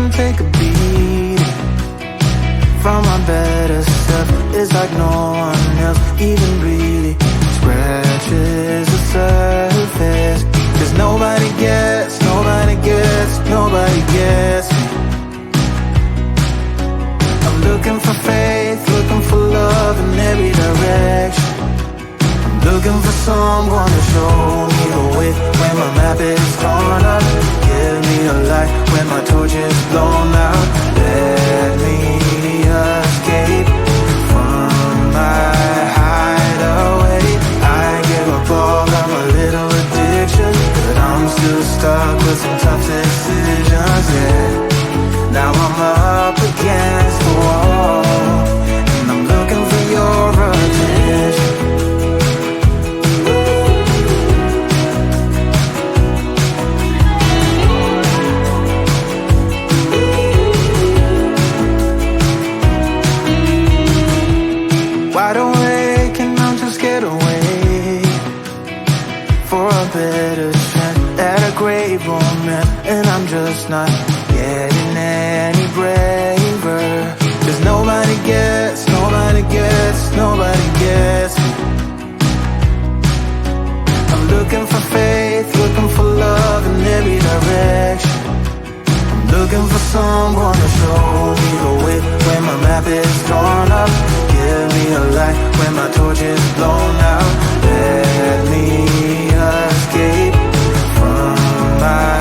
and take a beat from my better self. It's like no one else even really scratches the surface. 'Cause nobody gets me. I'm looking for faith, looking for love in every direction. I'm looking for someone to show me the way when my map is torn up. Give me a light when my torch is blown out. Let me escape from my hideaway. I give up all of my little addictions, but I'm still stuck with some tough decisions, yeah. Now I'm up against the wall, and I'm looking for your attention. Wide awake and I'm just scared away for a better chance at a great romance, and I'm just not getting any braver. 'Cause nobody gets me. I'm looking for faith, looking for love in every direction. I'm looking for someone to show me the way when my map is torn up. Give me a light when my torch is blown out. Let me escape from my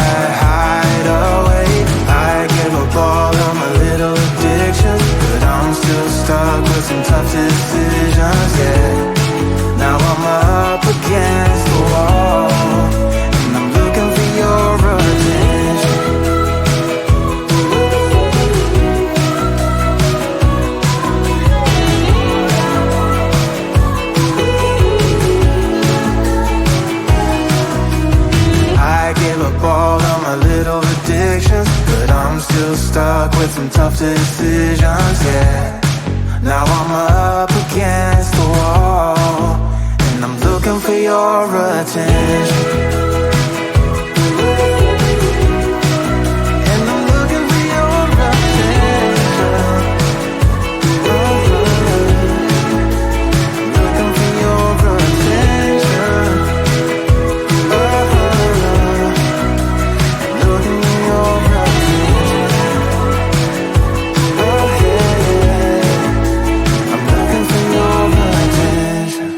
hideaway. I give up all of my little addictions, but I'm still stuck with some tough decisions, yeah. Now I'm up against the wall, and I'm looking for your attention. I give up all of my little addictions, but I'm still stuck with some tough decisions, yeah. Now I'm up against the wall, and I'm looking for your attention. And I'm looking for your attention. I'm looking for your attention. Looking for your attention. Oh yeah, I'm looking for your attention.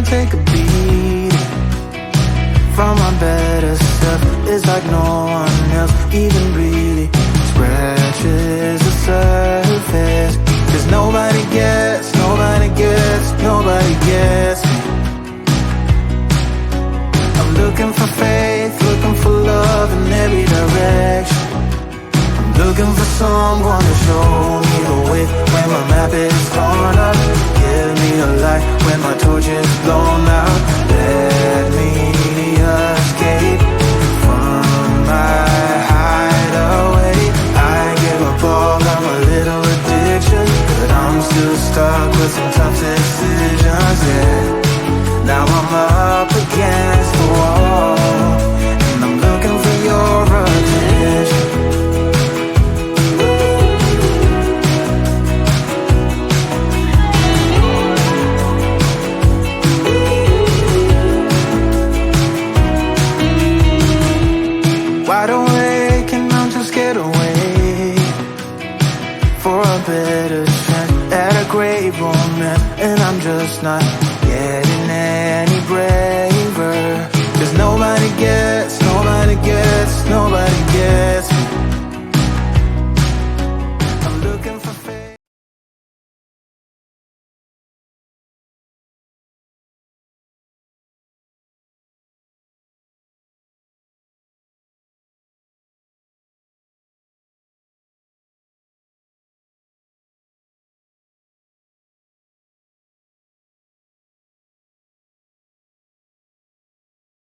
take a beat from my better self. It's like no one else even really scratches the surface. Cause nobody gets me. I'm looking for faith, looking for love in every direction. I'm looking for someone to show me the way when my map is torn up. Give me a light when my torch is blown out. Let me escape from my hideaway. I give up all of my little addictions, but I'm still stuck with some tough decisions, yeah. Now I'm up against the wall, and I'm looking for your attention. Wide awake and I'm just scared away for a better chance at a great romance, and I'm just not getting any braver. Cause nobody gets me.